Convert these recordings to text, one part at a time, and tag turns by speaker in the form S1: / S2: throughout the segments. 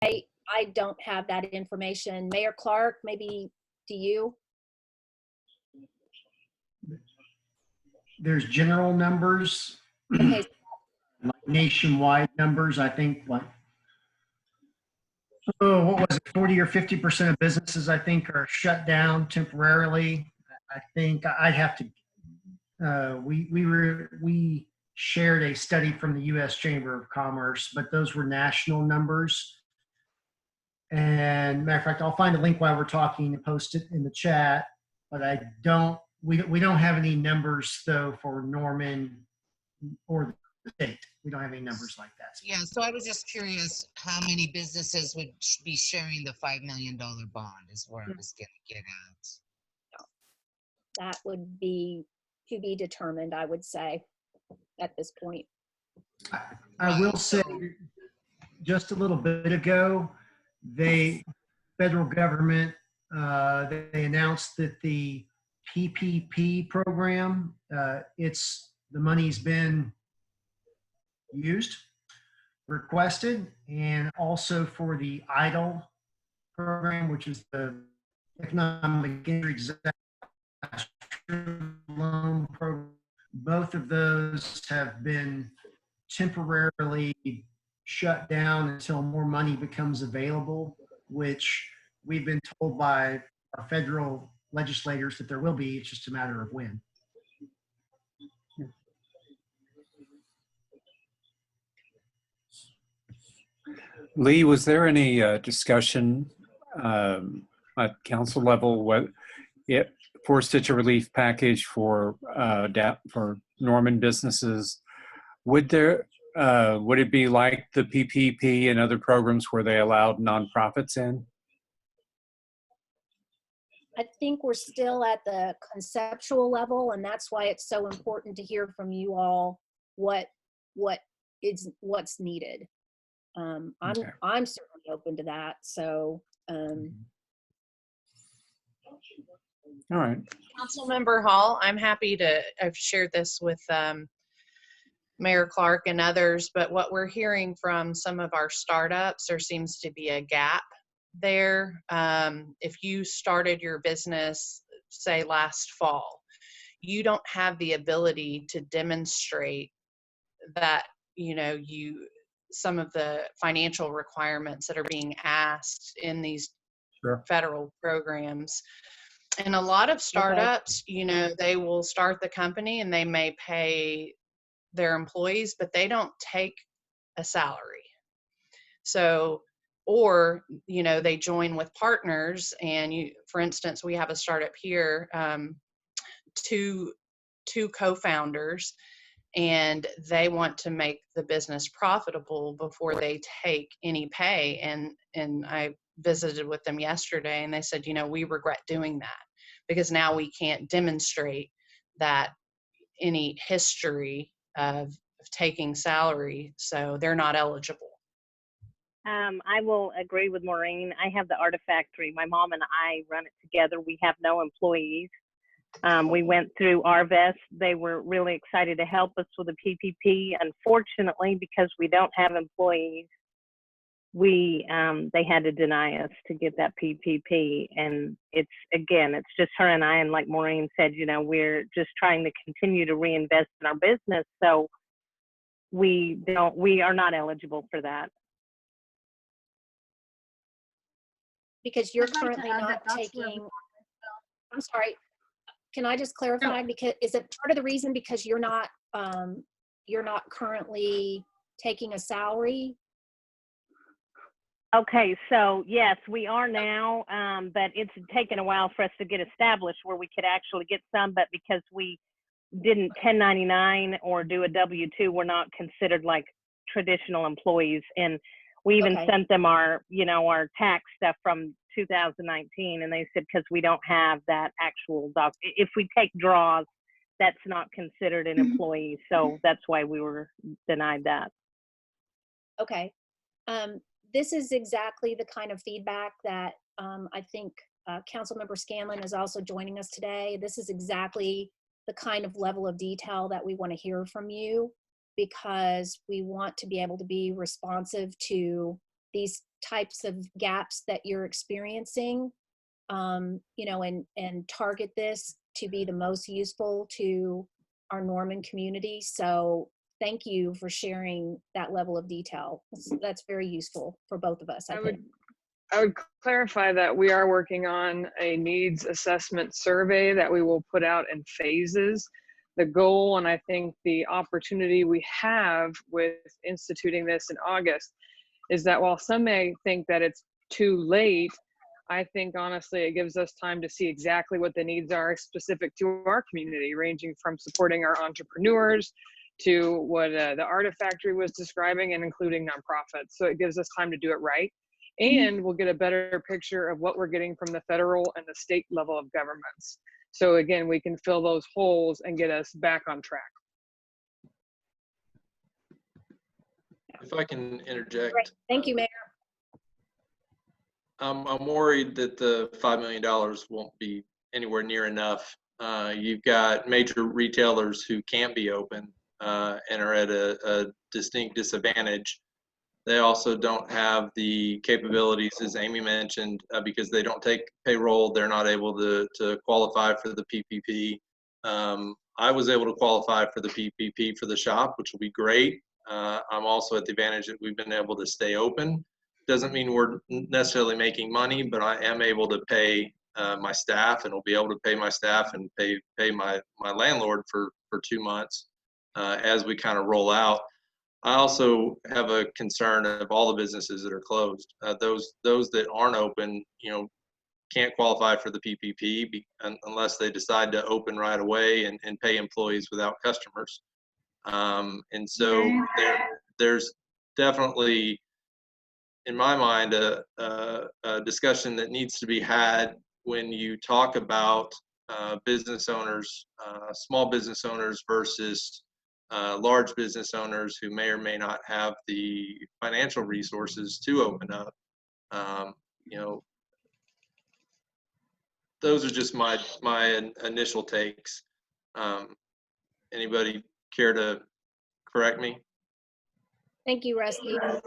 S1: I don't have that information. Mayor Clark, maybe do you?
S2: There's general numbers,
S1: Okay,
S2: like nationwide numbers. I think like, oh, what was it, 40 or 50% of businesses I think are shut down temporarily. I think I'd have to, we shared a study from the U.S. Chamber of Commerce, but those were national numbers. And matter of fact, I'll find a link while we're talking and post it in the chat. But we don't have any numbers though for Norman or the state. We don't have any numbers like that.
S3: Yeah, so I was just curious how many businesses would be sharing the $5 million bond is where I was going to get at.
S1: that would be to be determined, I would say, at this point.
S2: I will say, just a little bit ago, federal government, they announced that the PPP program, the money's been used, requested, and also for the EIDL program, which is the Economic Injury Disaster Loan Program. Both of those have been temporarily shut down until more money becomes available, which we've been told by our federal legislators that there will be. It's just a matter of when.
S4: Lee, was there any discussion at council level for a Stitcher relief package for Norman businesses? Would it be like the PPP and other programs where they allowed nonprofits in?
S1: I think we're still at the conceptual level, and that's why it's so important to hear from you all what's needed.
S4: Okay.
S1: I'm certainly open to that. So
S4: All right.
S5: Councilmember Hall, I'm happy to, I've shared this with Mayor Clark and others, but what we're hearing from some of our startups, there seems to be a gap there. If you started your business, say last fall, you don't have the ability to demonstrate that, some of the financial requirements that are being asked in these
S4: Sure.
S5: federal programs. And a lot of startups, they will start the company and they may pay their employees, but they don't take a salary. So, or, they join with partners and for instance, we have a startup here, two co-founders, and they want to make the business profitable before they take any pay. And I visited with them yesterday and they said, we regret doing that because now we can't demonstrate that any history of taking salary, so they're not eligible.
S6: I will agree with Maureen. I have the Artifactory. My mom and I run it together. We have no employees. We went through Arvest. They were really excited to help us with the PPP. Unfortunately, because we don't have employees, they had to deny us to get that PPP. And it's just her and I. And like Maureen said, we're just trying to continue to reinvest in our business. So we are not eligible for that.
S1: because you're currently not taking, I'm sorry, can I just clarify? Because is it part of the reason because you're not currently taking a salary?
S6: Okay, so yes, we are now, but it's taken a while for us to get established where we could actually get some, but because we didn't 1099 or do a W-2, we're not considered like traditional employees. And we even sent them our, our tax stuff from 2019, and they said, because we don't have that actual doc, if we take draws, that's not considered an employee. So that's why we were denied that.
S1: Okay. This is exactly the kind of feedback that I think Councilmember Scanlon is also joining us today. This is exactly the kind of level of detail that we want to hear from you, because we want to be able to be responsive to these types of gaps that you're experiencing, you know, and target this to be the most useful to our Norman community. So thank you for sharing that level of detail. That's very useful for both of us, I think.
S7: I would clarify that we are working on a needs assessment survey that we will put out in phases. The goal, and I think the opportunity we have with instituting this in August, is that while some may think that it's too late, I think honestly it gives us time to see exactly what the needs are specific to our community, ranging from supporting our entrepreneurs to what the Artifactory was describing, and including nonprofits. So it gives us time to do it right. And we'll get a better picture of what we're getting from the federal and the state level of governments. So again, we can fill those holes and get us back on track.
S8: If I can interject.
S1: Great. Thank you, Mayor.
S8: I'm worried that the $5 million won't be anywhere near enough. You've got major retailers who can't be open and are at a distinct disadvantage. They also don't have the capabilities, as Amy mentioned, because they don't take payroll. They're not able to qualify for the PPP. I was able to qualify for the PPP for the shop, which will be great. I'm also at the advantage that we've been able to stay open. Doesn't mean we're necessarily making money, but I am able to pay my staff, and will be able to pay my staff and pay my landlord for 2 months as we kind of roll out. I also have a concern of all the businesses that are closed. Those that aren't open, you know, can't qualify for the PPP unless they decide to open right away and pay employees without customers. And so there's definitely, in my mind, a discussion that needs to be had when you talk about business owners, small business owners versus large business owners who may or may not have the financial resources to open up. You know, those are just my initial takes. Anybody care to correct me?
S1: Thank you, Rusty.
S9: I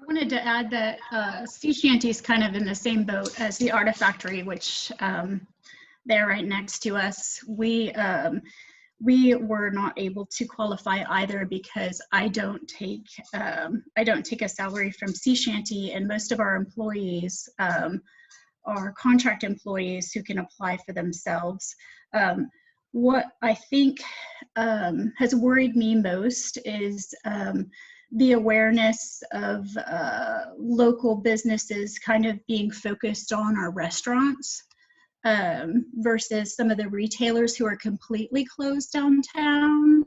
S9: wanted to add that Sea Shanty is kind of in the same boat as the Artifactory, which they're right next to us. We were not able to qualify either because I don't take a salary from Sea Shanty, and most of our employees are contract employees who can apply for themselves. What I think has worried me most is the awareness of local businesses kind of being focused on our restaurants versus some of the retailers who are completely closed downtown,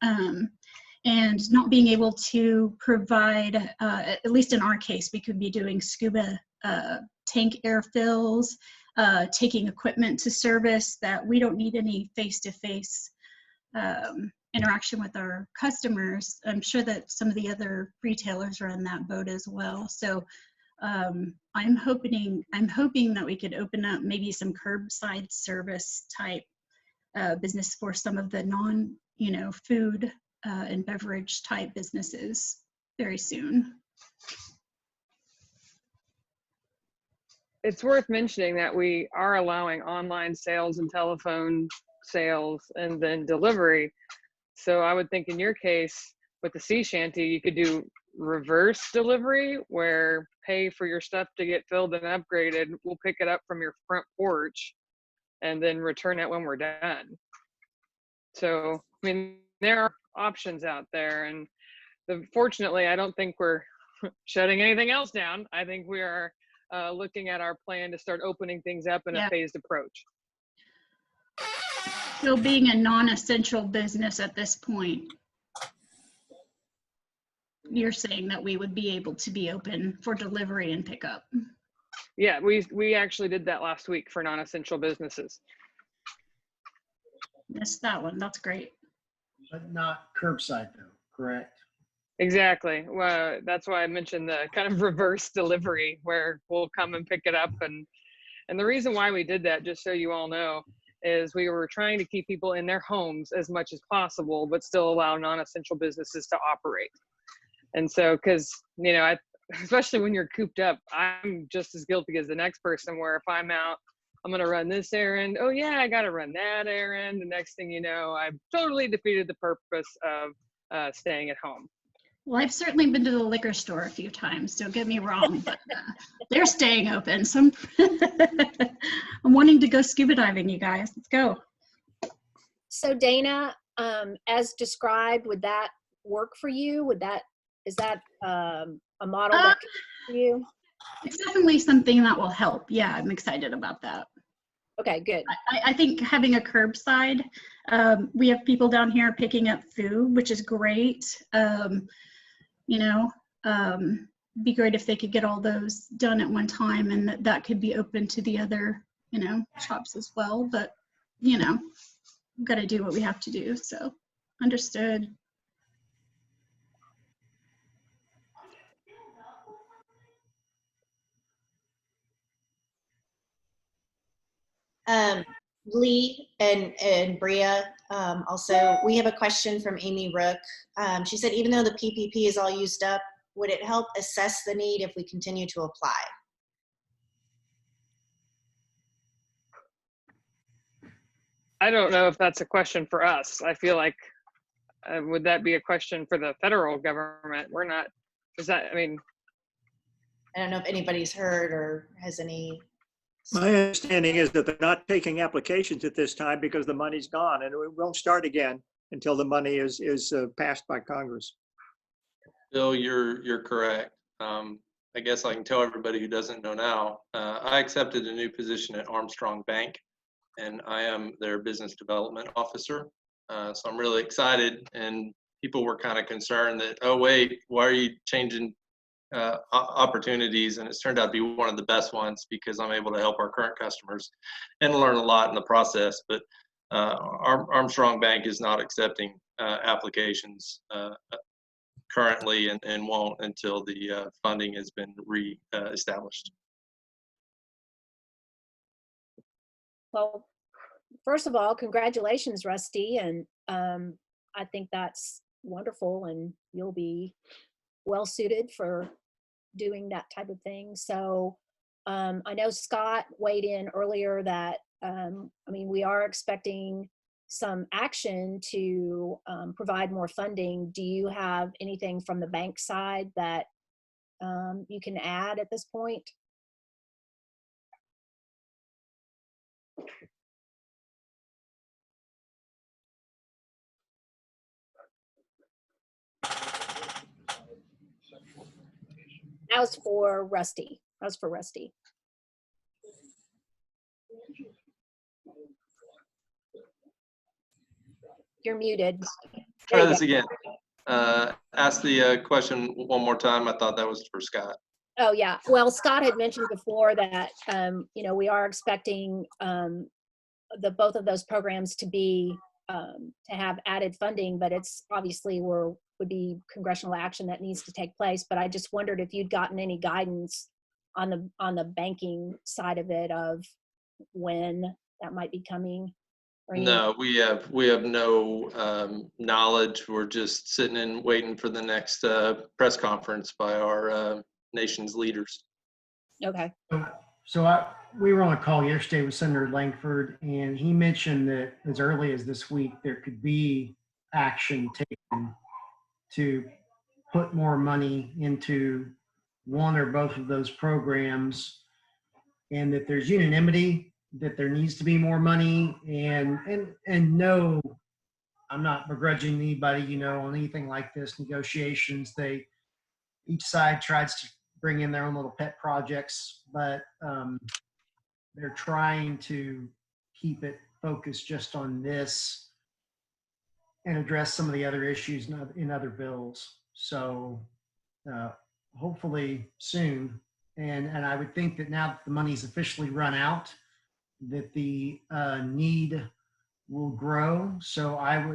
S9: and not being able to provide, at least in our case, we could be doing scuba tank air fills, taking equipment to service that we don't need any face-to-face interaction with our customers. I'm sure that some of the other retailers are in that boat as well. So I'm hoping that we could open up maybe some curbside service type business for some of the non, food and beverage type businesses very soon.
S7: It's worth mentioning that we are allowing online sales and telephone sales and then delivery. So I would think in your case with the Sea Shanty, you could do reverse delivery where pay for your stuff to get filled and upgraded. We'll pick it up from your front porch and then return it when we're done. So, I mean, there are options out there, and fortunately, I don't think we're shutting anything else down. I think we are looking at our plan to start opening things up in a phased approach.
S9: So being a non-essential business at this point, you're saying that we would be able to be open for delivery and pickup?
S7: Yeah, we actually did that last week for non-essential businesses.
S9: Missed that one. That's great.
S2: But not curbside though, correct?
S7: Exactly. Well, that's why I mentioned the kind of reverse delivery where we'll come and pick it up. And the reason why we did that, just so you all know, is we were trying to keep people in their homes as much as possible, but still allow non-essential businesses to operate. And so, because, you know, especially when you're cooped up, I'm just as guilty as the next person, where if I'm out, I'm going to run this errand. Oh yeah, I got to run that errand. The next thing you know, I've totally defeated the purpose of staying at home.
S9: Well, I've certainly been to the liquor store a few times, don't get me wrong, but they're staying open. So I'm wanting to go scuba diving, you guys. Let's go.
S1: So Dana, as described, would that work for you? Is that a model that could work for you?
S9: It's definitely something that will help. Yeah, I'm excited about that.
S1: Okay, good.
S9: I think having a curbside, we have people down here picking up food, which is great. You know, be great if they could get all those done at one time, and that could be open to the other, you know, shops as well. But, you know, we've got to do what we have to do. So understood.
S10: Lee and Bria, also, we have a question from Amy Rook. She said, even though the PPP is all used up, would it help assess the need if we continue to apply?
S7: I don't know if that's a question for us. I feel like, would that be a question for the federal government? We're not, is that, I mean,
S10: I don't know if anybody's heard or has any.
S11: My understanding is that they're not taking applications at this time because the money's gone, and it won't start again until the money is passed by Congress.
S8: Bill, you're correct. I guess I can tell everybody who doesn't know now, I accepted a new position at Armstrong Bank, and I am their business development officer. So I'm really excited, and people were kind of concerned that, oh wait, why are you changing opportunities? And it's turned out to be one of the best ones, because I'm able to help our current customers and learn a lot in the process. But Armstrong Bank is not accepting applications currently, and won't until the funding has been re-established.
S1: Well, first of all, congratulations, Rusty. And I think that's wonderful, and you'll be well suited for doing that type of thing. So I know Scott weighed in earlier that, I mean, we are expecting some action to provide more funding. Do you have anything from the bank side that you can add at this point? That was for Rusty. That was for Rusty. You're muted.
S8: Try this again. Ask the question one more time. I thought that was for Scott.
S1: Oh, yeah. Well, Scott had mentioned before that, you know, we are expecting both of those programs to be, to have added funding, but it's obviously would be congressional action that needs to take place. But I just wondered if you'd gotten any guidance on the banking side of it, of when that might be coming.
S8: No, we have no knowledge. We're just sitting and waiting for the next press conference by our nation's leaders.
S1: Okay.
S2: So we were on a call yesterday with Senator Langford, and he mentioned that as early as this week, there could be action taken to put more money into one or both of those programs, and that there's unanimity that there needs to be more money. And no, I'm not begrudging anybody, you know, on anything like this, negotiations. Each side tries to bring in their own little pet projects, but they're trying to keep it focused just on this and address some of the other issues in other bills. So hopefully soon. And I would think that now that the money's officially run out, that the need will grow. So I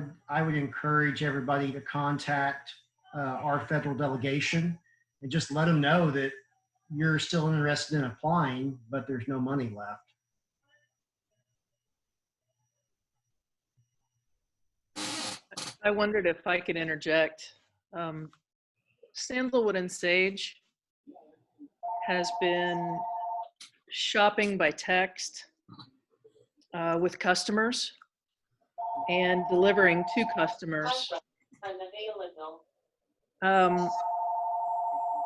S2: would encourage everybody to contact our federal delegation and just let them know that you're still interested in applying, but there's no money left.
S12: I wondered if I could interject. Sandalwood and Sage has been shopping by text with customers and delivering to customers.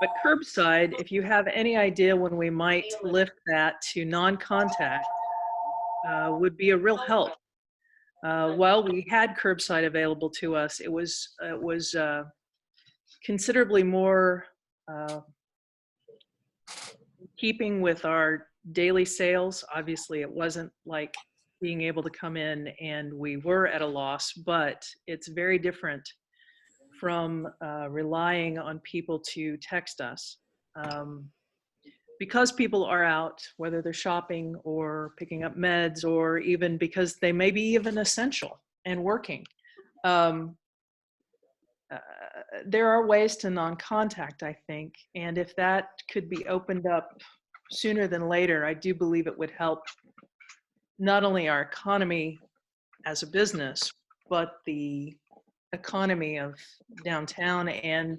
S12: But curbside, if you have any idea when we might lift that to non-contact, would be a real help. While we had curbside available to us, it was considerably more keeping with our daily sales. Obviously, it wasn't like being able to come in and we were at a loss, but it's very different from relying on people to text us. Because people are out, whether they're shopping or picking up meds, or even because they may be even essential and working. There are ways to non-contact, I think, and if that could be opened up sooner than later, I do believe it would help not only our economy as a business, but the economy of downtown and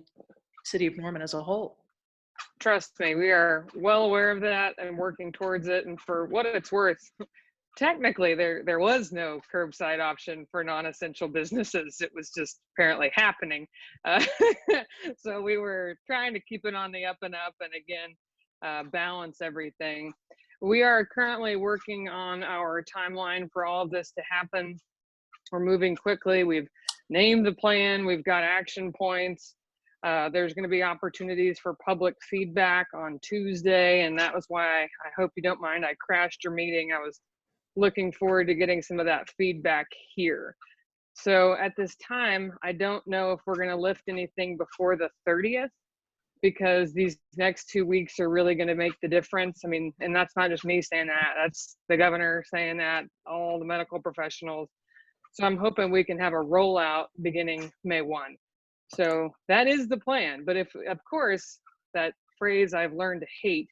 S12: city of Norman as a whole.
S7: Trust me, we are well aware of that and working towards it. And for what it's worth, technically there was no curbside option for non-essential businesses. It was just apparently happening. So we were trying to keep it on the up and up, and again, balance everything. We are currently working on our timeline for all of this to happen. We're moving quickly. We've named the plan. We've got action points. There's going to be opportunities for public feedback on Tuesday, and that was why I hope you don't mind I crashed your meeting. I was looking forward to getting some of that feedback here. So at this time, I don't know if we're going to lift anything before the 30th, because these next 2 weeks are really going to make the difference. I mean, and that's not just me saying that, that's the governor saying that, all the medical professionals. So I'm hoping we can have a rollout beginning May 1. So that is the plan. But if, of course, that phrase I've learned to hate,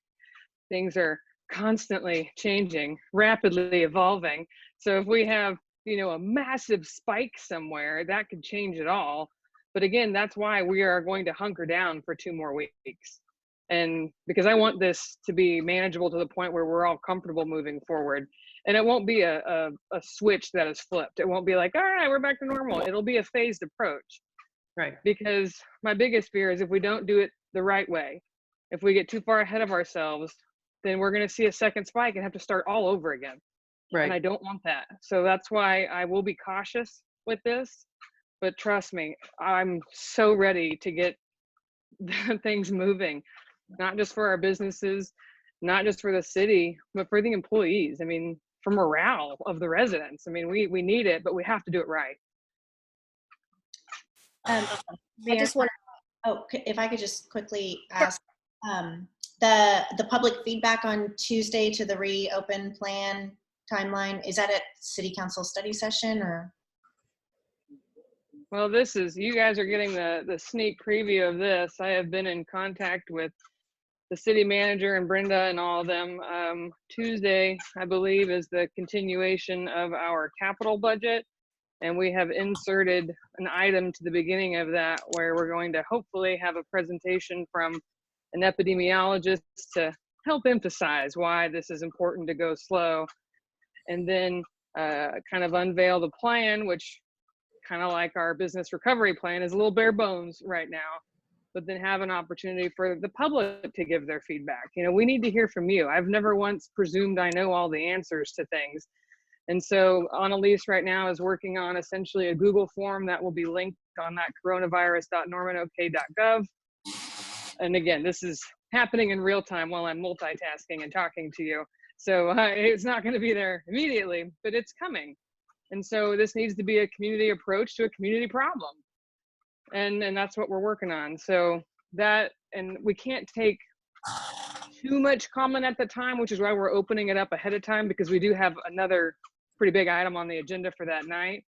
S7: things are constantly changing, rapidly evolving. So if we have, a massive spike somewhere, that could change it all. But again, that's why we are going to hunker down for 2 more weeks. And because I want this to be manageable to the point where we're all comfortable moving forward. And it won't be a switch that is flipped. It won't be like, all right, we're back to normal. It'll be a phased approach.
S12: Right.
S7: Because my biggest fear is if we don't do it the right way, if we get too far ahead of ourselves, then we're going to see a second spike and have to start all over again.
S12: Right.
S7: And I don't want that. So that's why I will be cautious with this. But trust me, I'm so ready to get things moving, not just for our businesses, not just for the city, but for the employees. I mean, for morale of the residents. I mean, we need it, but we have to do it right.
S1: I just want
S10: if I could just quickly ask, the public feedback on Tuesday to the reopen plan timeline, is that at city council study session or?
S7: Well, you guys are getting the sneak preview of this. I have been in contact with the city manager and Brenda and all of them. Tuesday, I believe, is the continuation of our capital budget. And we have inserted an item to the beginning of that where we're going to hopefully have a presentation from an epidemiologist to help emphasize why this is important to go slow. And then kind of unveil the plan, which kind of like our business recovery plan is a little bare bones right now, but then have an opportunity for the public to give their feedback. We need to hear from you. I've never once presumed I know all the answers to things. And so Annalise right now is working on essentially a Google form that will be linked on that coronavirus.normanok.gov. And again, this is happening in real time while I'm multitasking and talking to you. So it's not going to be there immediately, but it's coming. And so this needs to be a community approach to a community problem. And that's what we're working on. So that, and we can't take too much comment at the time, which is why we're opening it up ahead of time, because we do have another pretty big item on the agenda for that night.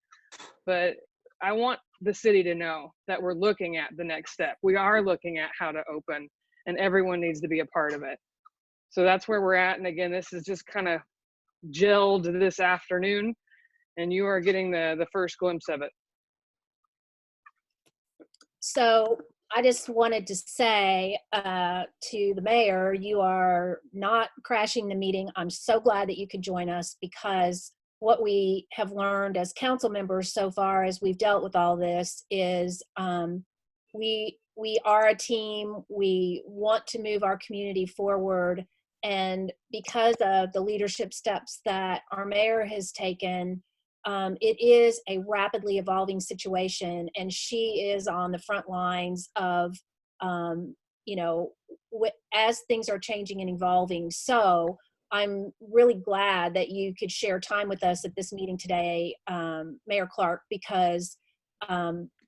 S7: But I want the city to know that we're looking at the next step. We are looking at how to open, and everyone needs to be a part of it. So that's where we're at. And again, this is just kind of gelled this afternoon, and you are getting the first glimpse of it.
S1: So I just wanted to say to the mayor, you are not crashing the meeting. I'm so glad that you could join us, because what we have learned as council members so far as we've dealt with all this is we are a team. We want to move our community forward. And because of the leadership steps that our mayor has taken, it is a rapidly evolving situation, and she is on the front lines of, you know, as things are changing and evolving. So I'm really glad that you could share time with us at this meeting today, Mayor Clark, because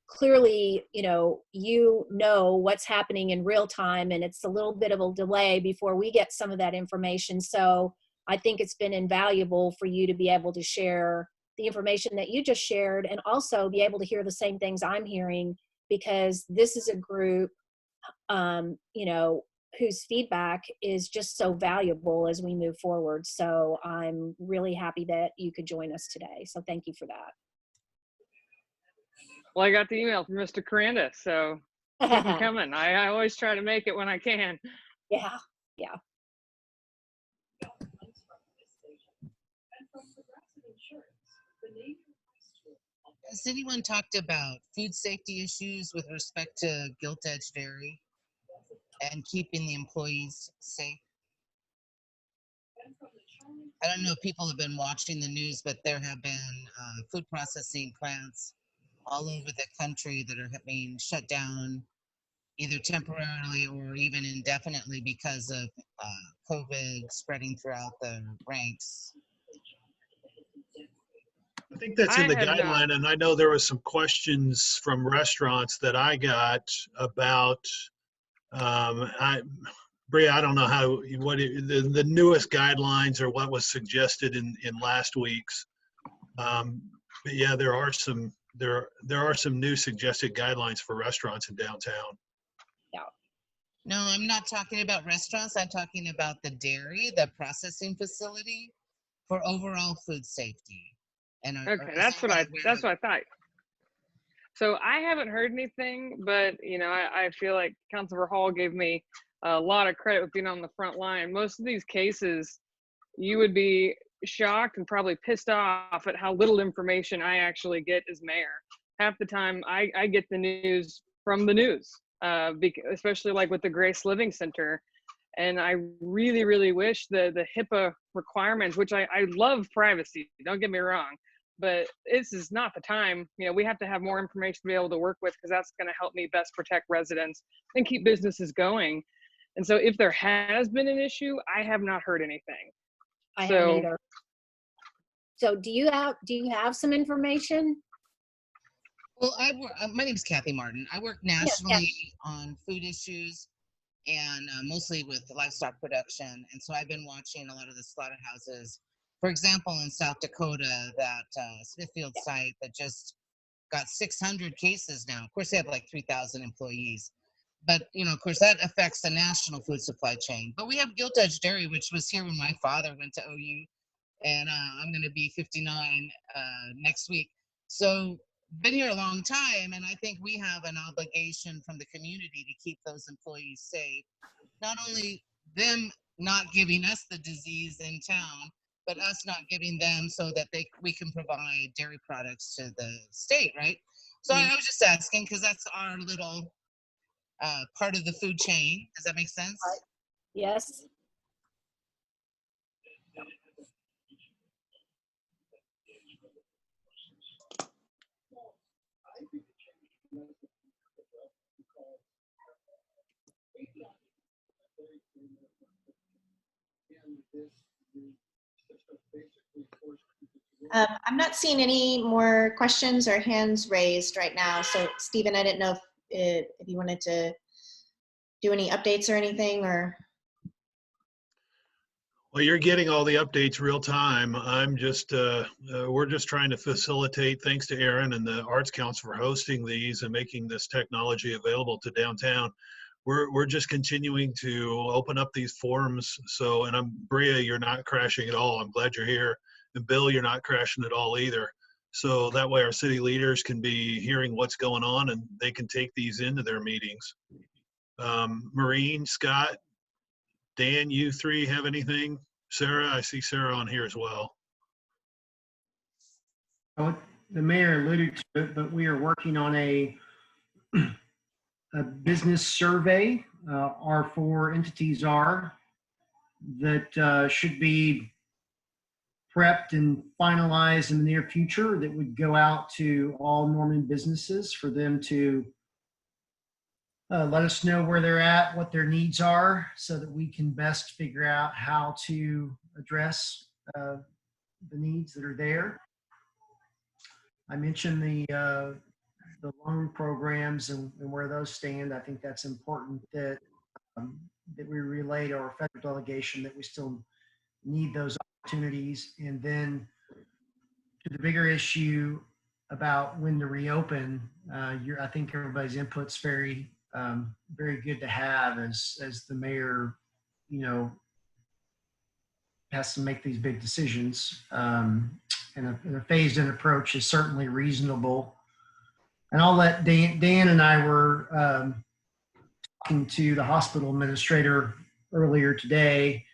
S1: clearly, you know what's happening in real time, and it's a little bit of a delay before we get some of that information. So I think it's been invaluable for you to be able to share the information that you just shared, and also be able to hear the same things I'm hearing, because this is a group, you know, whose feedback is just so valuable as we move forward. So I'm really happy that you could join us today. So thank you for that.
S7: Well, I got the email from Mr. Coranda, so keep it coming. I always try to make it when I can.
S1: Yeah, yeah.
S3: Has anyone talked about food safety issues with respect to Gilt Edge Dairy and keeping the employees safe? I don't know if people have been watching the news, but there have been food processing plants all over the country that are being shut down, either temporarily or even indefinitely, because of COVID spreading throughout the ranks.
S13: I think that's in
S7: I
S13: the
S7: have not.
S13: guideline, and I know there was some questions from restaurants that I got about, Bria, I don't know the newest guidelines or what was suggested in last week's. But yeah, there are some new suggested guidelines for restaurants in downtown.
S3: No, I'm not talking about restaurants. I'm talking about the dairy, the processing facility, for overall food safety. And
S7: Okay, that's what I thought. So I haven't heard anything, but you know, I feel like Councilor Hall gave me a lot of credit with being on the front line. Most of these cases, you would be shocked and probably pissed off at how little information I actually get as mayor. Half the time I get the news from the news, especially like with the Grace Living Center. And I really, really wish the HIPAA requirements, which I love privacy, don't get me wrong, but this is not the time. You know, we have to have more information to be able to work with, because that's going to help me best protect residents and keep businesses going. And so if there has been an issue, I have not heard anything.
S1: I haven't either. So do you have some information?
S3: Well, my name is Kathy Martin. I work nationally on food issues, and mostly with livestock production. And so I've been watching a lot of the slaughterhouses. For example, in South Dakota, that Smithfield site that just got 600 cases now. Of course, they have like 3,000 employees. But, you know, of course, that affects the national food supply chain. But we have Gilt Edge Dairy, which was here when my father went to OU. And I'm going to be 59 next week. So been here a long time, and I think we have an obligation from the community to keep those employees safe. Not only them not giving us the disease in town, but us not giving them, so that we can provide dairy products to the state, right? So I was just asking, because that's our little part of the food chain. Does that make sense?
S1: Yes.
S10: I'm not seeing any more questions or hands raised right now. So Stephen, I didn't know if you wanted to do any updates or anything, or.
S13: Well, you're getting all the updates real time. I'm just, we're just trying to facilitate, thanks to Aaron and the Arts Council for hosting these and making this technology available to downtown. We're just continuing to open up these forums. So, and Bria, you're not crashing at all. I'm glad you're here. And Bill, you're not crashing at all either. So that way our city leaders can be hearing what's going on and they can take these into their meetings. Maureen, Scott, Dan, you three have anything? Sarah, I see Sarah on here as well.
S2: Oh, the mayor alluded to it, but we are working on a business survey. Our four entities are that should be prepped and finalized in the near future that would go out to all Norman businesses for them to let us know where they're at, what their needs are, so that we can best figure out how to address the needs that are there. I mentioned the loan programs and where those stand. I think that's important that that we relay to our federal delegation that we still need those opportunities. And then to the bigger issue about when to reopen, I think everybody's input's very good to have as the mayor, has to make these big decisions. And a phased-in approach is certainly reasonable. And I'll let Dan and I were talking to the hospital administrator earlier today.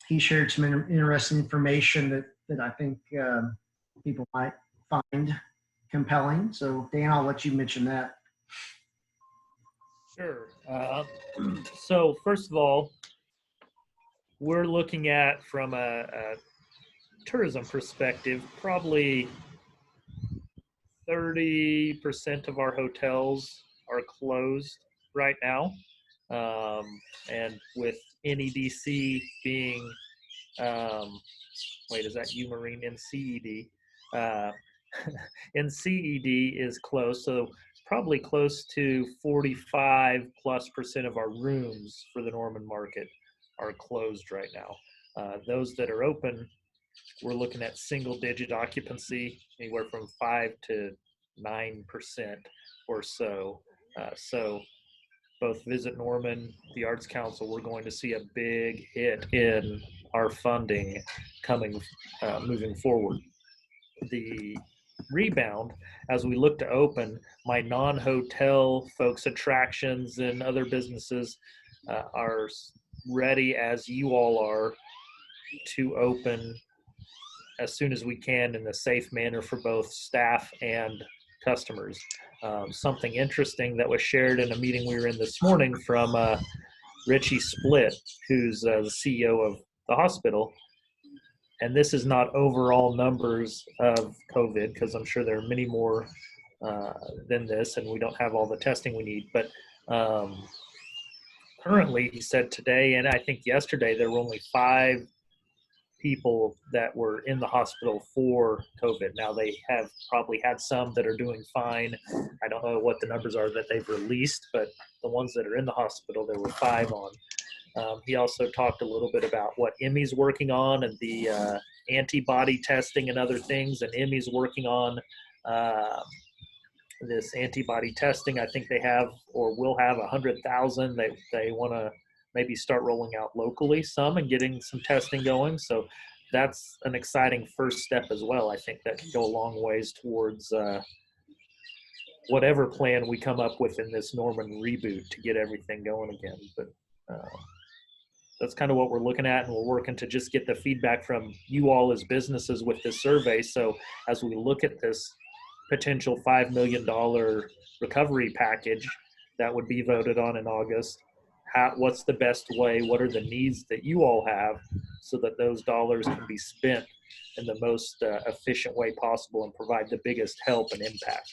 S2: He shared some interesting information that I think people might find compelling. So Dan, I'll let you mention that.
S14: Sure. So first of all, we're looking at, from a tourism perspective, probably 30% of our hotels are closed right now. And with NEDC being, wait, is that you, Maureen? NCED. NCED is closed, so probably close to 45+% of our rooms for the Norman market are closed right now. Those that are open, we're looking at single-digit occupancy, anywhere from 5 to 9% or so. So both Visit Norman, the Arts Council, we're going to see a big hit in our funding moving forward. The rebound, as we look to open, my non-hotel folks, attractions and other businesses are ready, as you all are, to open as soon as we can in a safe manner for both staff and customers. Something interesting that was shared in a meeting we were in this morning from Richie Splitt, who's the CEO of the hospital. And this is not overall numbers of COVID, because I'm sure there are many more than this, and we don't have all the testing we need. But currently, he said today, and I think yesterday, there were only 5 people that were in the hospital for COVID. Now, they have probably had some that are doing fine. I don't know what the numbers are that they've released, but the ones that are in the hospital, there were 5 on. He also talked a little bit about what Emmy's working on and the antibody testing and other things. And Emmy's working on this antibody testing. I think they have, or will have, 100,000. They want to maybe start rolling out locally some and getting some testing going. So that's an exciting first step as well. I think that can go a long ways towards whatever plan we come up with in this Norman reboot to get everything going again. But that's kind of what we're looking at, and we're working to just get the feedback from you all as businesses with this survey. So as we look at this potential $5 million recovery package that would be voted on in August, what's the best way, what are the needs that you all have, so that those dollars can be spent in the most efficient way possible and provide the biggest help and impact.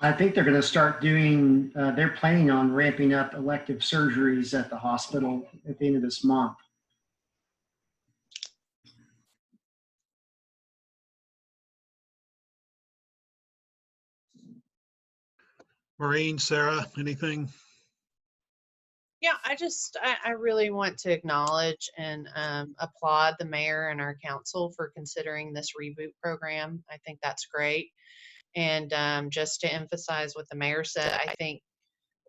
S2: I think they're going to start doing, they're planning on ramping up elective surgeries at the hospital at the end of this month.
S13: Maureen, Sarah, anything?
S5: Yeah, I really want to acknowledge and applaud the mayor and our council for considering this reboot program. I think that's great. And just to emphasize what the mayor said, I think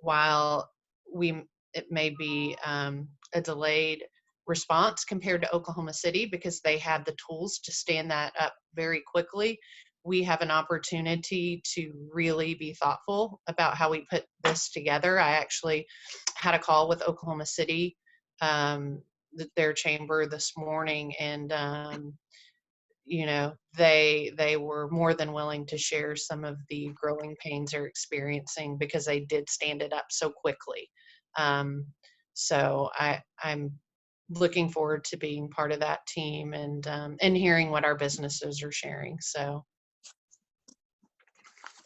S5: while it may be a delayed response compared to Oklahoma City, because they had the tools to stand that up very quickly, we have an opportunity to really be thoughtful about how we put this together. I actually had a call with Oklahoma City, their chamber this morning, and you know, they were more than willing to share some of the growing pains they're experiencing because they did stand it up so quickly. So I'm looking forward to being part of that team and hearing what our businesses are sharing. So,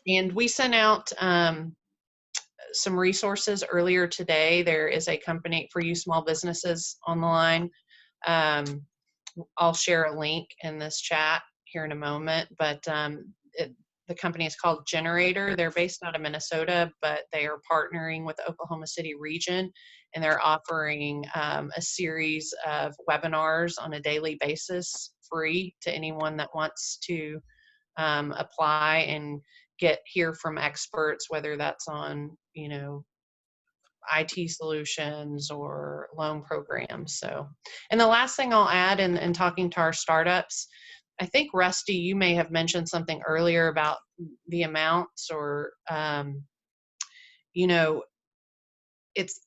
S5: and we sent out some resources earlier today. There is a company for you small businesses on the line. I'll share a link in this chat here in a moment, but the company is called Generator. They're based out of Minnesota, but they are partnering with the Oklahoma City region, and they're offering a series of webinars on a daily basis, free to anyone that wants to apply and hear from experts, whether that's on, you know, IT solutions or loan programs. So, and the last thing I'll add in talking to our startups, I think Rusty, you may have mentioned something earlier about the amounts or, you know,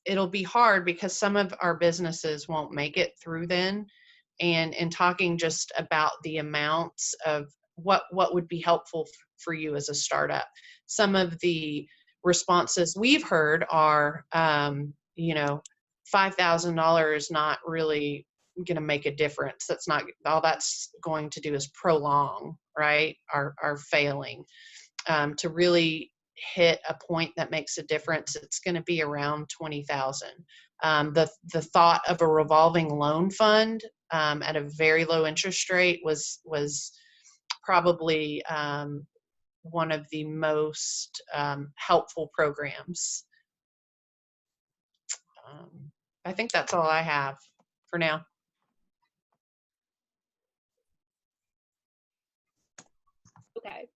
S5: it'll be hard because some of our businesses won't make it through then. And in talking just about the amounts of what would be helpful for you as a startup, some of the responses we've heard are, you know, $5,000 is not really going to make a difference. That's not all that's going to do is prolong, right, our failing. To really hit a point that makes a difference, it's going to be around 20,000. The thought of a revolving loan fund at a very low interest rate was probably one of the most helpful programs. I think that's all I have for now.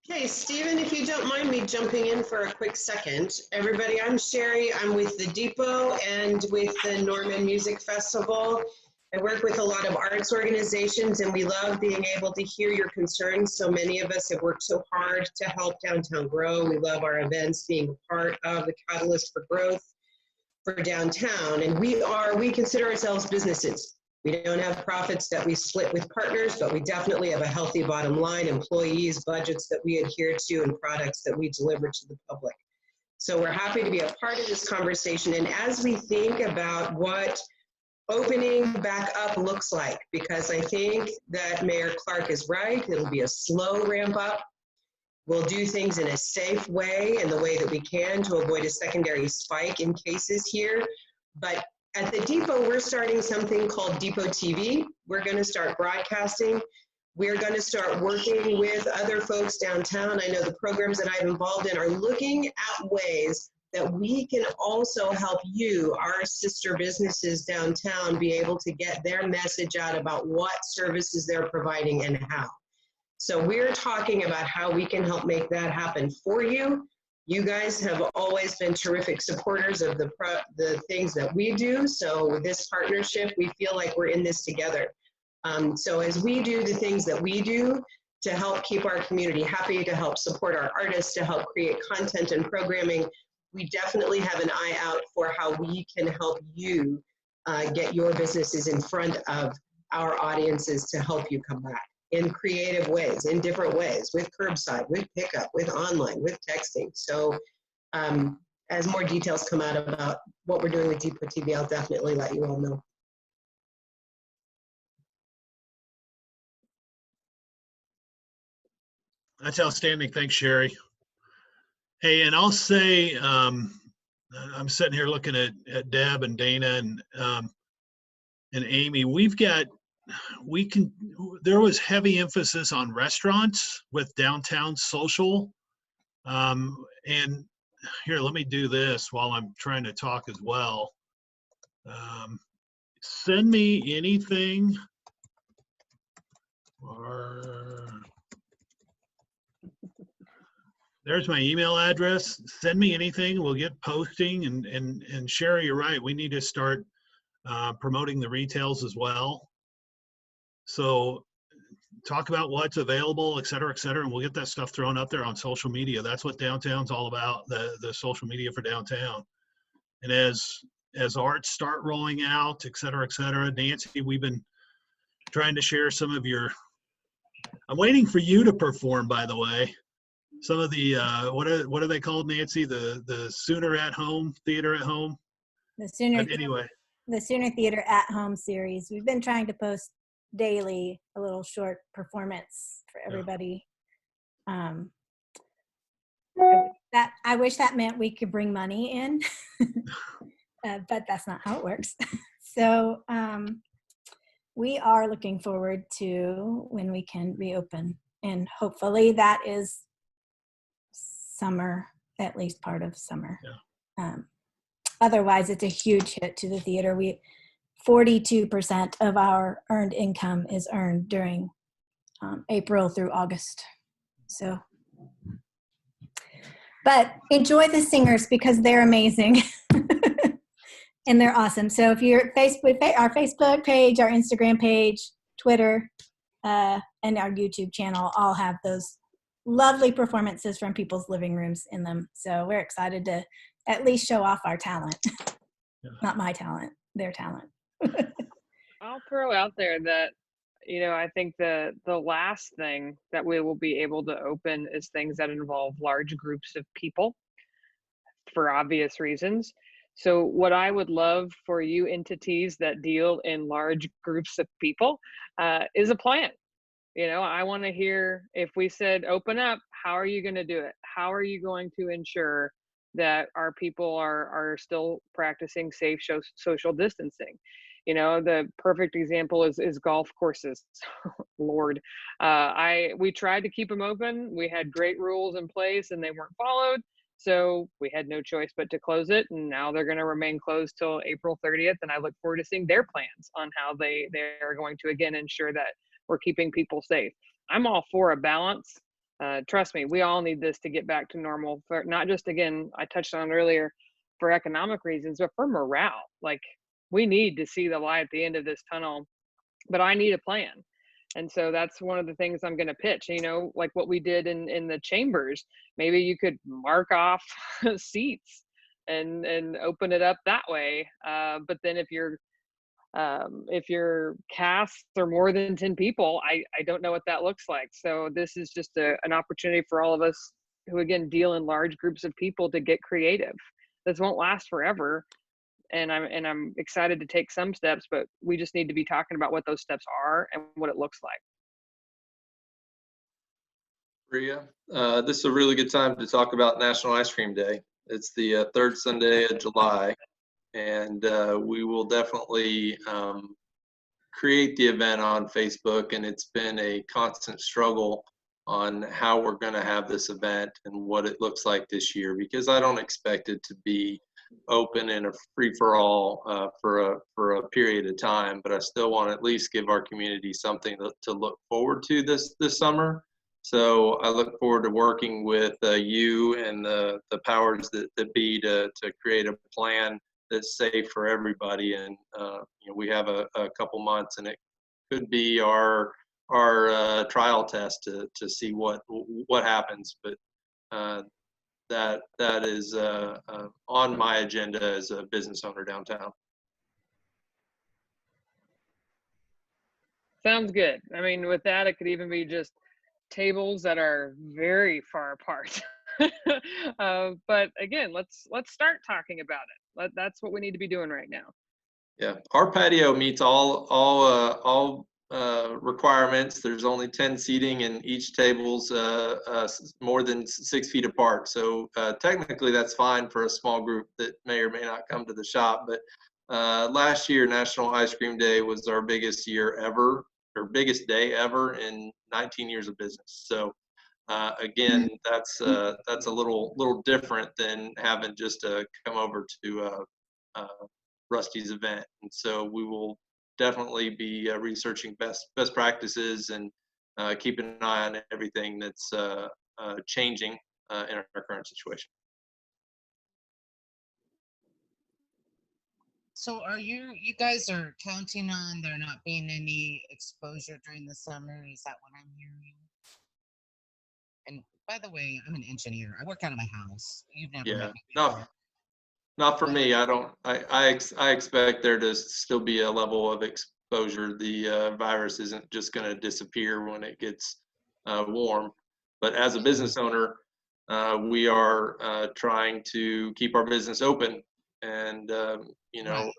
S1: Okay,
S15: Stephen, if you don't mind me jumping in for a quick second. Everybody, I'm Sherry. I'm with the Depot and with the Norman Music Festival. I work with a lot of arts organizations, and we love being able to hear your concerns. So many of us have worked so hard to help downtown grow. We love our events being part of the catalyst for growth for downtown. And we consider ourselves businesses. We don't have profits that we split with partners, but we definitely have a healthy bottom line, employees, budgets that we adhere to, and products that we deliver to the public. So we're happy to be a part of this conversation. And as we think about what opening back up looks like, because I think that Mayor Clark is right, it'll be a slow ramp up. We'll do things in a safe way, in the way that we can, to avoid a secondary spike in cases here. But at the Depot, we're starting something called Depot TV. We're going to start broadcasting. We're going to start working with other folks downtown. I know the programs that I'm involved in are looking at ways that we can also help you, our sister businesses downtown, be able to get their message out about what services they're providing and how. So we're talking about how we can help make that happen for you. You guys have always been terrific supporters of the things that we do. So with this partnership, we feel like we're in this together. So as we do the things that we do to help keep our community happy, to help support our artists, to help create content and programming, we definitely have an eye out for how we can help you get your businesses in front of our audiences to help you come back in creative ways, in different ways, with curbside, with pickup, with online, with texting. So as more details come out about what we're doing with Depot TV, I'll definitely let you all know.
S13: That's outstanding. Thanks, Sherry. Hey, and I'll say, I'm sitting here looking at Deb and Dana and Amy. There was heavy emphasis on restaurants with downtown social. And here, let me do this while I'm trying to talk as well. Send me anything there's my email address. Send me anything. We'll get posting. And Sherry, you're right. We need to start promoting the retails as well. So talk about what's available, et cetera, and we'll get that stuff thrown up there on social media. That's what downtown's all about, the social media for downtown. And as arts start rolling out, et cetera, Nancy, we've been trying to share some of your, I'm waiting for you to perform, by the way. Some of the, what are they called, Nancy? The Sooner at Home, Theater at Home?
S16: The Sooner,
S13: Anyway.
S16: The Sooner Theater at Home series. We've been trying to post daily a little short performance for everybody. I wish that meant we could bring money in, but that's not how it works. So we are looking forward to when we can reopen, and hopefully that is summer, at least part of summer.
S13: Yeah.
S16: Otherwise, it's a huge hit to the theater. 42% of our earned income is earned during April through August. So, but enjoy the singers because they're amazing and they're awesome. So if you're our Facebook page, our Instagram page, Twitter, and our YouTube channel all have those lovely performances from people's living rooms in them. So we're excited to at least show off our talent. Yeah. Not my talent, their talent.
S7: I'll throw out there that, I think the last thing that we will be able to open is things that involve large groups of people for obvious reasons. So what I would love for you entities that deal in large groups of people is a plan. I want to hear, if we said open up, how are you going to do it? How are you going to ensure that our people are still practicing safe social distancing? The perfect example is golf courses. Lord, we tried to keep them open. We had great rules in place and they weren't followed. So we had no choice but to close it. And now they're going to remain closed till April 30th. And I look forward to seeing their plans on how they're going to, again, ensure that we're keeping people safe. I'm all for a balance. Trust me, we all need this to get back to normal, for not just, again, I touched on earlier, for economic reasons, but for morale. Like, we need to see the light at the end of this tunnel, but I need a plan. And so that's one of the things I'm going to pitch, like what we did in the chambers. Maybe you could mark off seats and open it up that way. But then if your casts are more than 10 people, I don't know what that looks like. So this is just an opportunity for all of us who, again, deal in large groups of people to get creative. This won't last forever. And I'm excited to take some steps, but we just need to be talking about what those steps are and what it looks like.
S8: Bria, this is a really good time to talk about National Ice Cream Day. It's the third Sunday of July, and we will definitely create the event on Facebook, and it's been a constant struggle on how we're going to have this event and what it looks like this year, because I don't expect it to be open in a free-for-all for a period of time, but I still want to at least give our community something to look forward to this summer. So I look forward to working with you and the powers that be to create a plan that's safe for everybody. And we have a couple months, and it could be our trial test to see what happens. But that is on my agenda as a business owner downtown.
S7: Sounds good. I mean, with that, it could even be just tables that are very far apart. But again, let's start talking about it. That's what we need to be doing right now.
S8: Yeah, our patio meets all requirements. There's only 10 seating, and each table's more than 6 feet apart. So technically that's fine for a small group that may or may not come to the shop. But last year, National Ice Cream Day was our biggest year ever, or biggest day ever in 19 years of business. So again, that's a little different than having just come over to Rusty's event. And so we will definitely be researching best practices and keeping an eye on everything that's changing in our current situation.
S3: So are you guys are counting on there not being any exposure during the summer? Is that what I'm hearing? And by the way, I'm an engineer. I work out of my house. You've never met
S8: Yeah,
S3: me before.
S8: not for me. I expect there to still be a level of exposure. The virus isn't just going to disappear when it gets warm. But as a business owner, we are trying to keep our business open, and
S3: Right.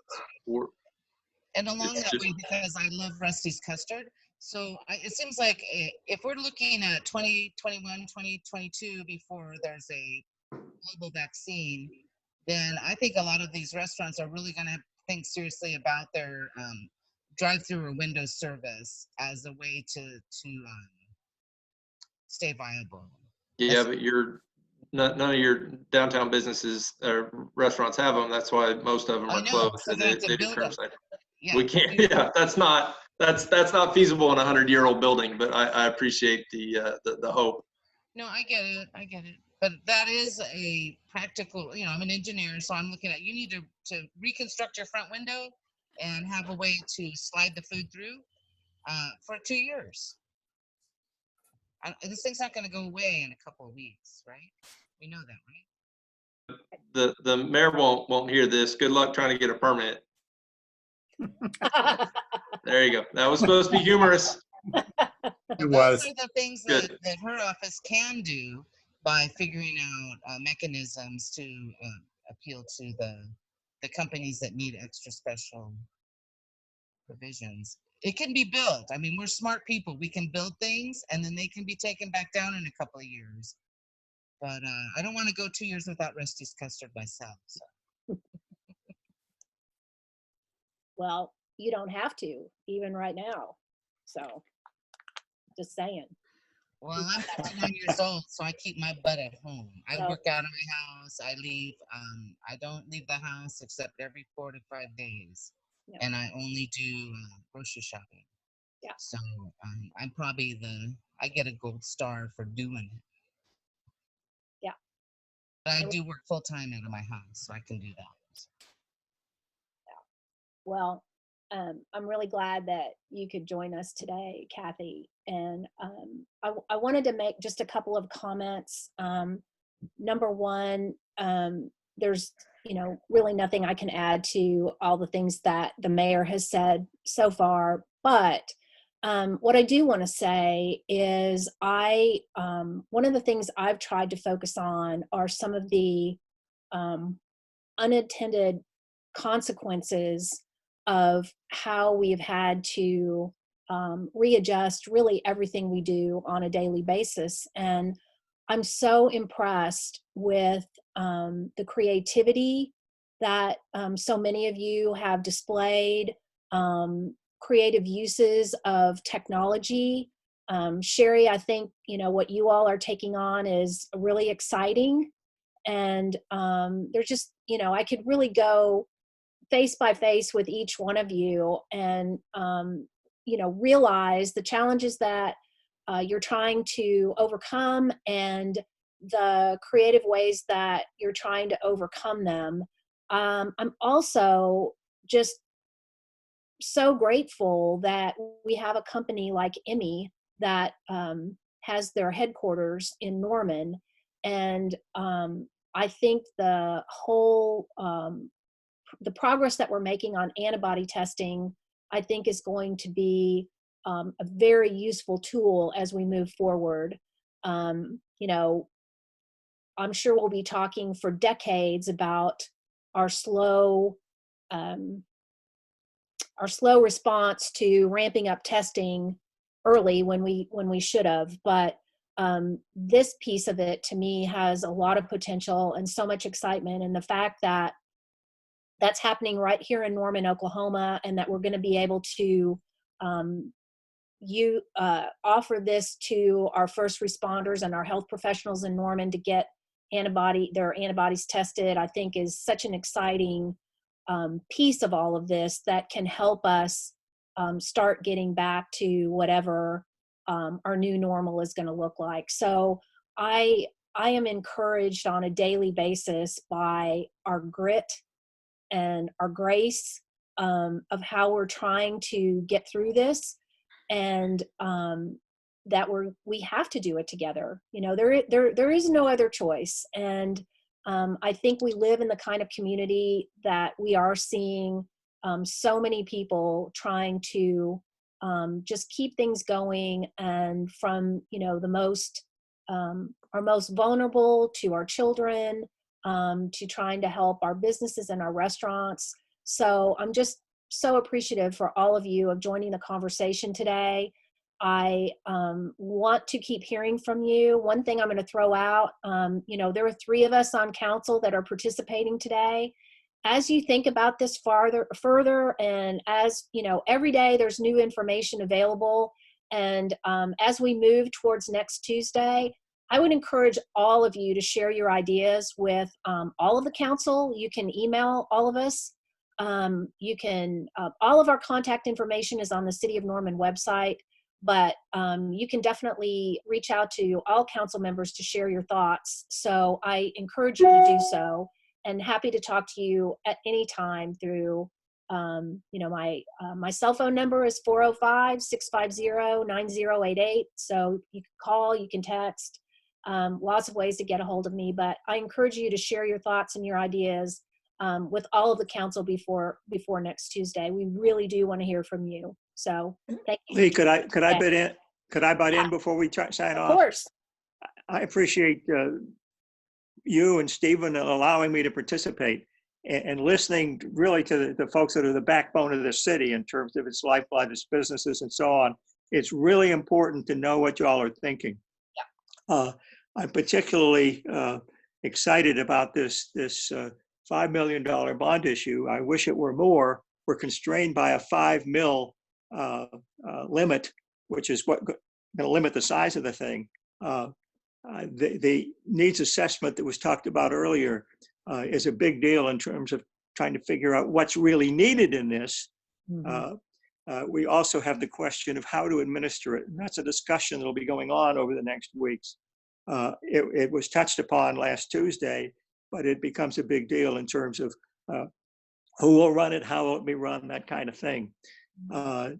S3: And along
S8: it's
S3: that
S8: just,
S3: way, because I love Rusty's custard, so it seems like if we're looking at 2021, 2022 before there's a global vaccine, then I think a lot of these restaurants are really going to think seriously about their drive-through or window service as a way to stay viable.
S8: yeah, but none of your downtown businesses or restaurants have them. That's why most of them
S3: I
S8: are
S3: know,
S8: closed.
S3: so
S8: And
S3: they have
S8: they
S3: to
S8: do
S3: build them.
S8: curbside.
S3: Yeah,
S8: We can't. Yeah, that's not feasible in a 100-year-old building. But I appreciate the hope.
S3: No, I get it. I get it. But that is a practical, I'm an engineer, so I'm looking at, you need to reconstruct your front window and have a way to slide the food through for 2 years. This thing's not going to go away in a couple of weeks, right? We know that, right?
S8: The mayor won't hear this. Good luck trying to get a permit. There you go. That was supposed to be humorous.
S3: Those are the things that her office can do by figuring out mechanisms to appeal to the companies that need extra special provisions. It can be built. I mean, we're smart people. We can build things and then they can be taken back down in a couple of years. But I don't want to go 2 years without Rusty's custard myself. So.
S1: Well, you don't have to, even right now. So, just saying.
S3: Well, I'm 59 years old, so I keep my butt at home. I work out of my house. I leave. I don't leave the house except every 4 to 5 days, and I only do grocery shopping.
S1: Yeah.
S3: So I'm probably I get a gold star for doing it.
S1: Yeah.
S3: But I do work full time out of my house, so I can do that.
S1: Yeah. Well, I'm really glad that you could join us today, Kathy. And I wanted to make just a couple of comments. Number one, there's really nothing I can add to all the things that the mayor has said so far. But what I do want to say is one of the things I've tried to focus on are some of the unintended consequences of how we've had to readjust really everything we do on a daily basis. And I'm so impressed with the creativity that so many of you have displayed, creative uses of technology. Sherry, I think what you all are taking on is really exciting. And there's just, I could really go face by face with each one of you and, realize the challenges that you're trying to overcome and the creative ways that you're trying to overcome them. I'm also just so grateful that we have a company like Emmy that has their headquarters in Norman. And I think the whole the progress that we're making on antibody testing, I think is going to be a very useful tool as we move forward. I'm sure we'll be talking for decades about our slow response to ramping up testing early when we should have. But this piece of it to me has a lot of potential and so much excitement, and the fact that that's happening right here in Norman, Oklahoma, and that we're going to be able to offer this to our first responders and our health professionals in Norman to get their antibodies tested, I think is such an exciting piece of all of this that can help us start getting back to whatever our new normal is going to look like. So I am encouraged on a daily basis by our grit and our grace of how we're trying to get through this, and that we have to do it together. You know, there is no other choice. And I think we live in the kind of community that we are seeing so many people trying to just keep things going, and from, you know, the most our most vulnerable to our children, to trying to help our businesses and our restaurants. So I'm just so appreciative for all of you of joining the conversation today. I want to keep hearing from you. One thing I'm going to throw out, you know, there are 3 of us on council that are participating today. As you think about this further, and as you know, every day there's new information available. And as we move towards next Tuesday, I would encourage all of you to share your ideas with all of the council. You can email all of us. You can, all of our contact information is on the City of Norman website, but you can definitely reach out to all council members to share your thoughts. So I encourage you to do so, and happy to talk to you at any time through, you know, my cell phone number is 405-650-9088. So you can call, you can text, lots of ways to get a hold of me, but I encourage you to share your thoughts and your ideas with all of the council before next Tuesday. We really do want to hear from you. So thank you.
S11: Lee, could I butt in? Could I butt in before we sign off?
S1: Of course.
S11: I appreciate you and Stephen allowing me to participate and listening really to the folks that are the backbone of the city in terms of its lifeblood, its businesses, and so on. It's really important to know what y'all are thinking. Yeah. I'm particularly excited about this $5 million bond issue. I wish it were more. We're constrained by a $5 million limit, which is what going to limit the size of the thing. The needs assessment that was talked about earlier is a big deal in terms of trying to figure out what's really needed in this. Mm-hmm. We also have the question of how to administer it. And that's a discussion that will be going on over the next weeks. It was touched upon last Tuesday, but it becomes a big deal in terms of who will run it, how will it be run, that kind of thing.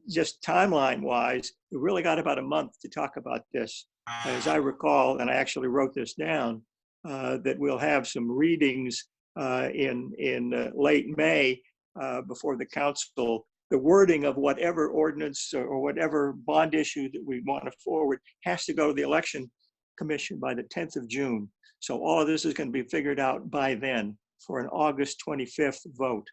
S11: Just timeline-wise, we really got about a month to talk about this. As I recall, and I actually wrote this down, that we'll have some readings in late May before the council. The wording of whatever ordinance or whatever bond issue that we want to forward has to go to the election commission by the 10th of June. So all of this is going to be figured out by then for an August 25th vote.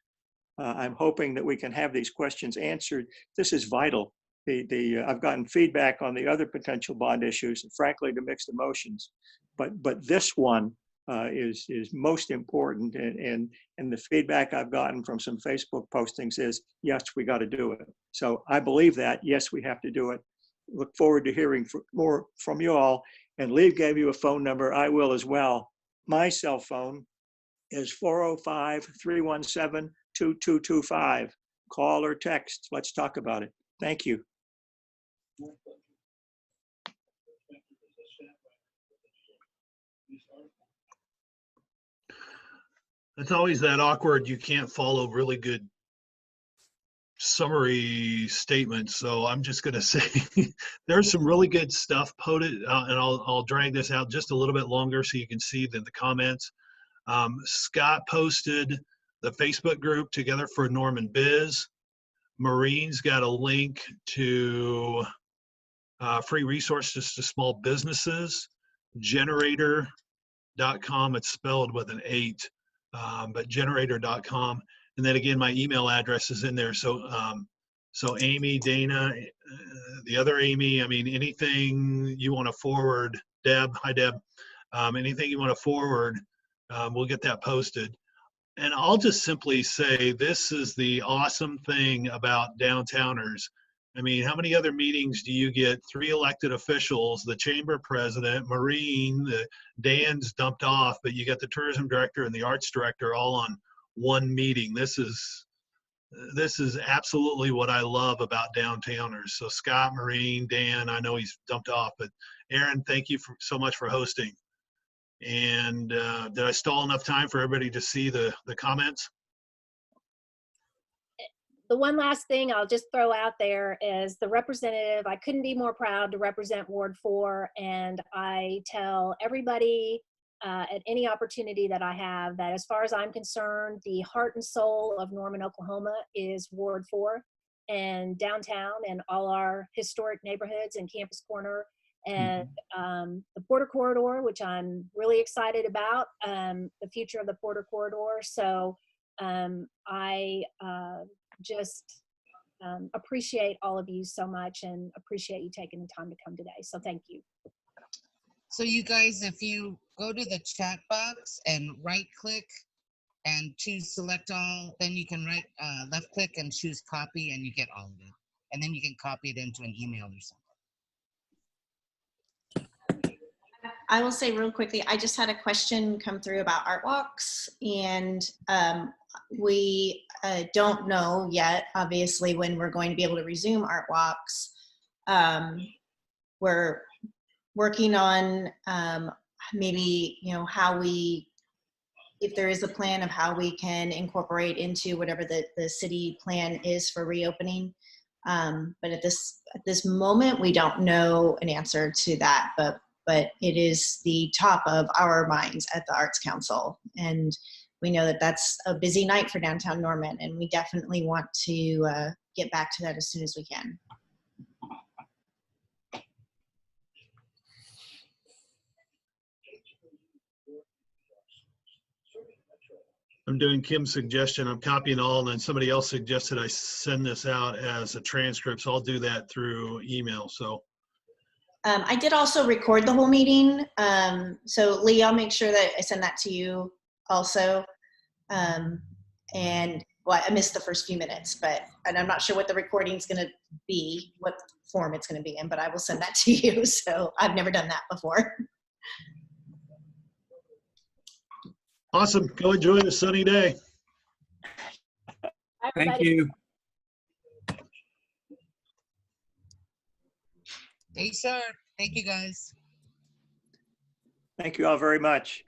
S11: I'm hoping that we can have these questions answered. This is vital. I've gotten feedback on the other potential bond issues, and frankly, to mixed emotions. But this one is most important, and the feedback I've gotten from some Facebook postings is, yes, we got to do it. So I believe that, yes, we have to do it. Look forward to hearing more from you all. And Lee gave you a phone number. I will as well. My cell phone is 405-317-2225. Call or text. Let's talk about it. Thank you.
S13: It's always that awkward. You can't follow really good summary statements. So I'm just going to say there's some really good stuff posted, and I'll drag this out just a little bit longer so you can see the comments. Scott posted the Facebook group Together for Norman Biz. Maureen's got a link to free resources to small businesses. Generator.com, it's spelled with an 8, but generator.com. And then again, my email address is in there. So Amy, Dana, the other Amy, I mean, anything you want to forward, Deb, hi Deb, anything you want to forward, we'll get that posted. And I'll just simply say, this is the awesome thing about downtowners. I mean, how many other meetings do you get? 3 elected officials, the chamber president, Maureen, Dan's dumped off, but you got the tourism director and the arts director all on one meeting. This is absolutely what I love about downtowners. So Scott, Maureen, Dan, I know he's dumped off, but Aaron, thank you so much for hosting. And did I stall enough time for everybody to see the comments?
S1: the one last thing I'll just throw out there is the representative. I couldn't be more proud to represent Ward 4, and I tell everybody at any opportunity that I have that as far as I'm concerned, the heart and soul of Norman, Oklahoma is Ward 4 and downtown and all our historic neighborhoods and Campus Corner and the Porter Corridor, which I'm really excited about, the future of the Porter Corridor. So I just appreciate all of you so much and appreciate you taking the time to come today. So thank you.
S3: So you guys, if you go to the chat box and right click and choose select all, then you can left click and choose copy and you get all of it. And then you can copy it into an email or something.
S10: I will say real quickly, I just had a question come through about art walks, and we don't know yet, obviously, when we're going to be able to resume art walks. We're working on maybe, how if there is a plan of how we can incorporate into whatever the city plan is for reopening. But at this moment, we don't know an answer to that, but it is the top of our minds at the Arts Council. And we know that that's a busy night for downtown Norman, and we definitely want to get back to that as soon as we can.
S13: I'm doing Kim's suggestion. I'm copying all, and then somebody else suggested I send this out as a transcript. So I'll do that through email. So
S10: I did also record the whole meeting. So Lee, I'll make sure that I send that to you also. And well, I missed the first few minutes, and I'm not sure what the recording is going to be, what form it's going to be in, but I will send that to you. So I've never done that before.
S13: awesome. Go enjoy the sunny day.
S4: Thank you.
S3: Stay sharp. Thank you, guys.
S11: Thank you all very much.